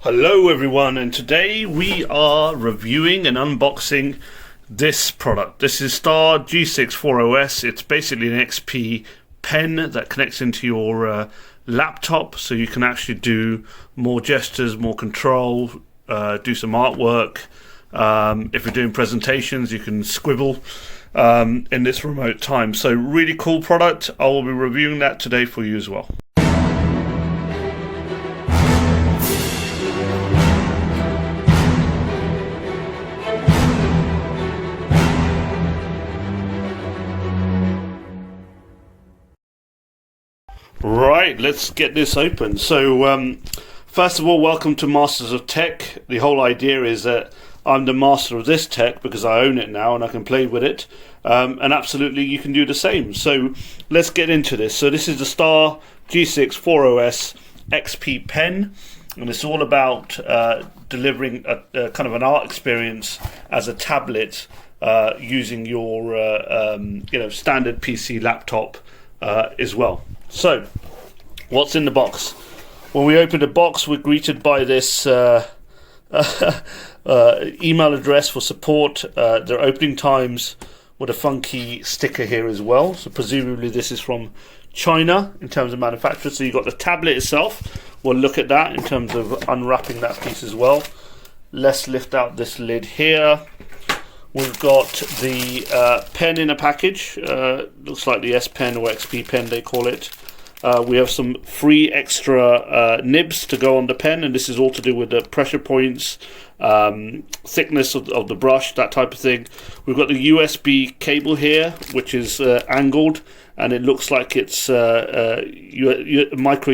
Hello everyone, and today we are reviewing and unboxing this product. This is Star G6 4OS. It's basically an XP pen that connects into your laptop, so you can actually do more gestures, more control, do some artwork. If you're doing presentations, you can scribble in this remote time. So really cool product. I will be reviewing that today for you as well. Right, let's get this open. So first of all, welcome to Masters of Tech. The whole idea is that I'm the master of this tech because I own it now and I can play with it, and absolutely you can do the same. So let's get into this. So this is the Star G6 4OS XP pen, and it's all about delivering a kind of an art experience as a tablet using your standard PC laptop as well. So, what's in the box? When we open the box, we're greeted by this email address for support, their opening times, with a funky sticker here as well. So presumably this is from China in terms of manufacturer. So you've got the tablet itself. We'll look at that in terms of unwrapping that piece as well. Let's lift out this lid here. We've got the pen in a package. Looks like the S Pen or XP pen they call it. We have some free extra nibs to go on the pen, and this is all to do with the pressure points, thickness of the brush, that type of thing. We've got the USB cable here, which is angled, and it looks like it's micro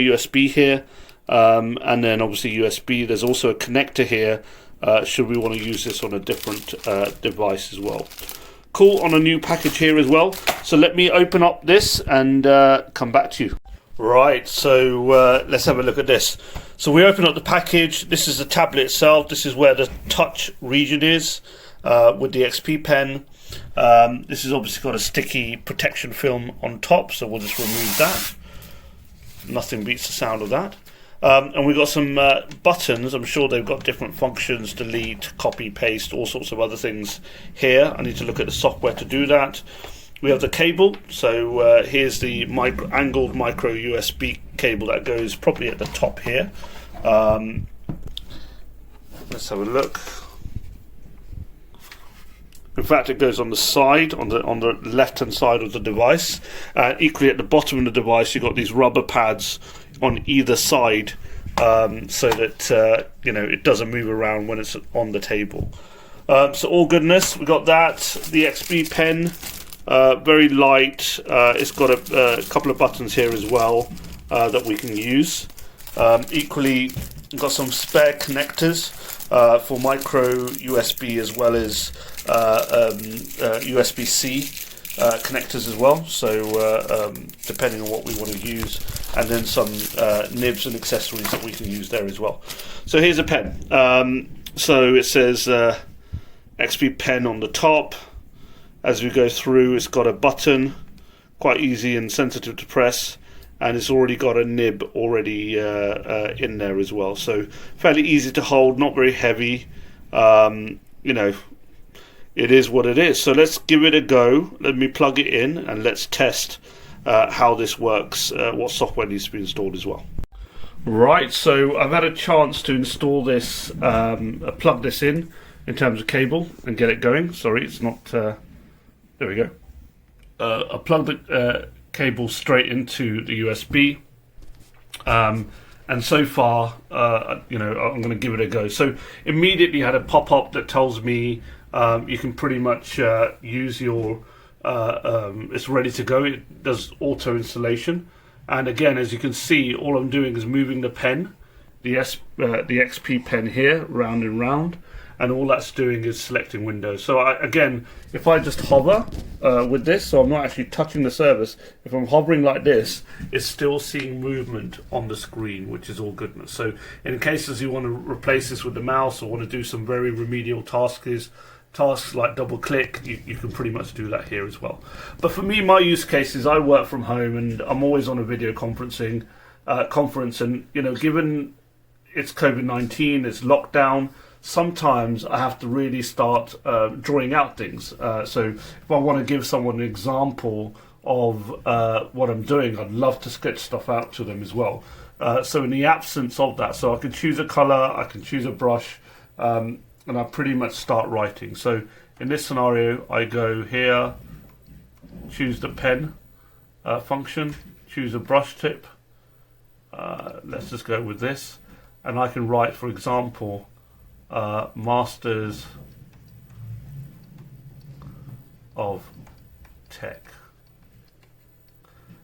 USB here, and then obviously USB. There's also a connector here, should we want to use this on a different device as well. Cool, on a new package here as well. So let me open up this and come back to you. Right, so let's have a look at this. So we open up the package. This is the tablet itself. This is where the touch region is with the XP pen. This has obviously got a sticky protection film on top, so we'll just remove that. Nothing beats the sound of that. And we've got some buttons. I'm sure they've got different functions: delete, copy, paste, all sorts of other things here. I need to look at the software to do that. We have the cable. So here's the angled micro USB cable that goes probably at the top here. Let's have a look. In fact, it goes on the side, on the left-hand side of the device. Equally, at the bottom of the device, you've got these rubber pads on either side, so that it doesn't move around when it's on the table. So all goodness. We got that. The XP pen, very light. It's got a couple of buttons here as well that we can use. Equally, we've got some spare connectors for micro USB as well as USB-C connectors as well, so depending on what we want to use, and then some nibs and accessories that we can use there as well. So here's a pen. So it says XP pen on the top. As we go through, it's got a button, quite easy and sensitive to press, and it's already got a nib already in there as well, so fairly easy to hold, not very heavy. It is what it is. So let's give it a go. Let me plug it in and let's test how this works, what software needs to be installed as well. Right, so I've had a chance to install this, plug this in terms of cable and get it going. Sorry, it's not, there we go. I plugged the cable straight into the USB, and so far, I'm going to give it a go. So immediately had a pop-up that tells me you can pretty much use your, it's ready to go. It does auto installation, and again, as you can see, all I'm doing is moving the pen, the XP pen here, round and round, and all that's doing is selecting Windows. So again, if I just hover with this, so I'm not actually touching the surface, if I'm hovering like this, it's still seeing movement on the screen, which is all goodness. So in cases you want to replace this with the mouse or want to do some very remedial tasks like double click, you can pretty much do that here as well. But for me, my use case is I work from home and I'm always on a video conference, and given it's COVID-19, it's lockdown, sometimes I have to really start drawing out things. So if I want to give someone an example of what I'm doing, I'd love to sketch stuff out to them as well. So in the absence of that, so I can choose a color, I can choose a brush, and I pretty much start writing. So in this scenario, I go here, choose the pen function, choose a brush tip. Let's just go with this, and I can write, for example, Masters of Tech.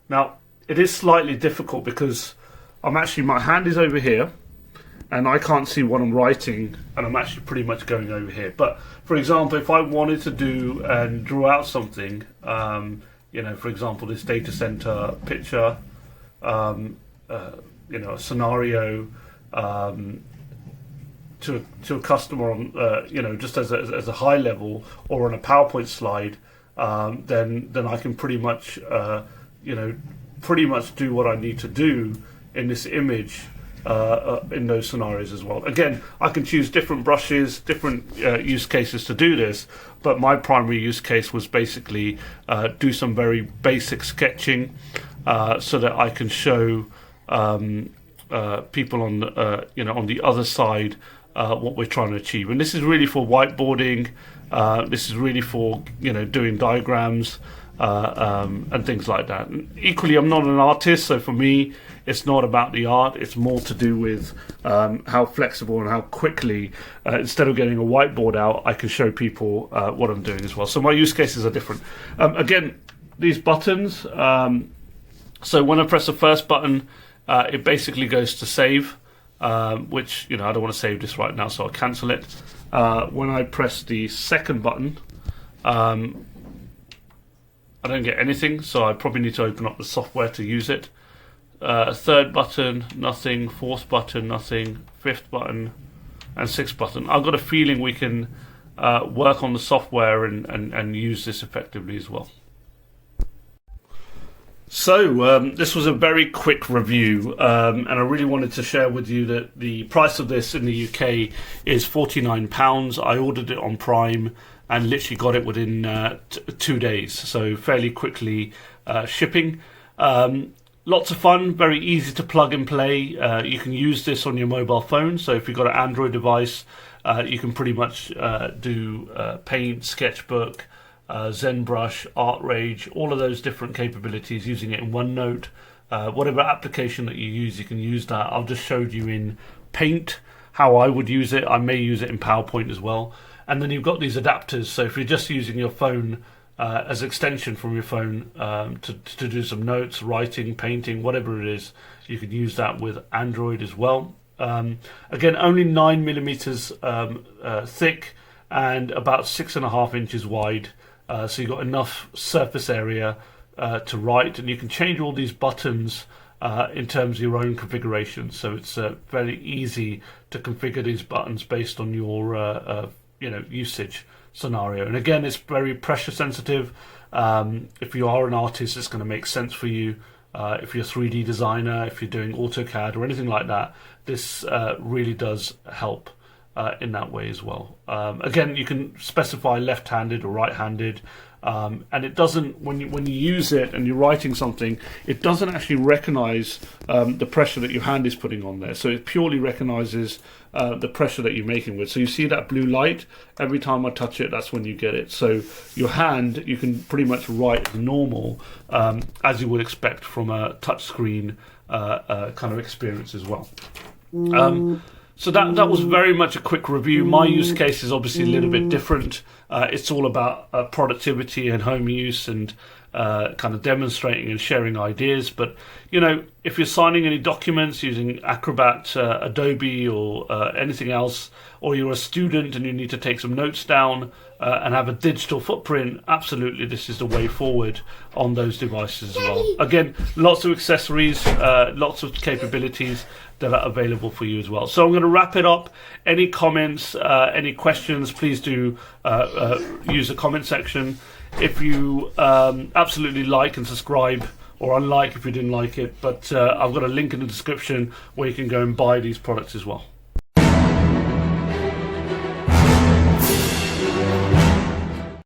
Now, it is slightly difficult because my hand is over here and I can't see what I'm writing, and I'm actually pretty much going over here. But for example, if I wanted to do and draw out something, for example, this data center picture, a scenario, to a customer on, just as a high level or on a PowerPoint slide, then I can pretty much do what I need to do in this image in those scenarios as well. Again, I can choose different brushes, different use cases to do this, but my primary use case was basically do some very basic sketching so that I can show people on the other side what we're trying to achieve. And this is really for whiteboarding. This is really for doing diagrams and things like that. And equally, I'm not an artist, so for me, it's not about the art. It's more to do with how flexible and how quickly, instead of getting a whiteboard out, I can show people what I'm doing as well. So my use cases are different. Again, these buttons. So when I press the first button, it basically goes to save, which I don't want to save this right now, so I'll cancel it. When I press the second button, I don't get anything, so I probably need to open up the software to use it. Third button, nothing. Fourth button, nothing. Fifth button, and sixth button. I've got a feeling we can work on the software and use this effectively as well. So this was a very quick review, and I really wanted to share with you that the price of this in the UK is £49. I ordered it on Prime and literally got it within 2 days, so fairly quickly shipping. Lots of fun, very easy to plug and play. You can use this on your mobile phone, so if you've got an Android device, you can pretty much do Paint, Sketchbook, ZenBrush, ArtRage, all of those different capabilities using it in OneNote. Whatever application that you use, you can use that. I've just showed you in Paint how I would use it. I may use it in PowerPoint as well. And then you've got these adapters, so if you're just using your phone as an extension from your phone to do some notes, writing, painting, whatever it is, you can use that with Android as well. Again, only 9mm thick and about 6.5 inches wide. So you've got enough surface area to write, and you can change all these buttons in terms of your own configuration. So it's very easy to configure these buttons based on your usage scenario. And again, it's very pressure sensitive. If you are an artist, it's going to make sense for you. If you're a 3D designer, if you're doing AutoCAD or anything like that, this really does help in that way as well. Again, you can specify left-handed or right-handed, and it doesn't, when you use it and you're writing something, it doesn't actually recognize the pressure that your hand is putting on there. So it purely recognizes the pressure that you're making with. So you see that blue light, every time I touch it, that's when you get it. So your hand, you can pretty much write normal, as you would expect from a touchscreen kind of experience as well. So that was very much a quick review. My use case is obviously a little bit different. It's all about productivity and home use and kind of demonstrating and sharing ideas. But, if you're signing any documents using Acrobat, Adobe or anything else, or you're a student and you need to take some notes down and have a digital footprint, absolutely this is the way forward on those devices as well. Again, lots of accessories, lots of capabilities that are available for you as well. So I'm going to wrap it up. Any comments, any questions, please do use the comment section. If you absolutely like and subscribe or unlike if you didn't like it. But I've got a link in the description where you can go and buy these products as well.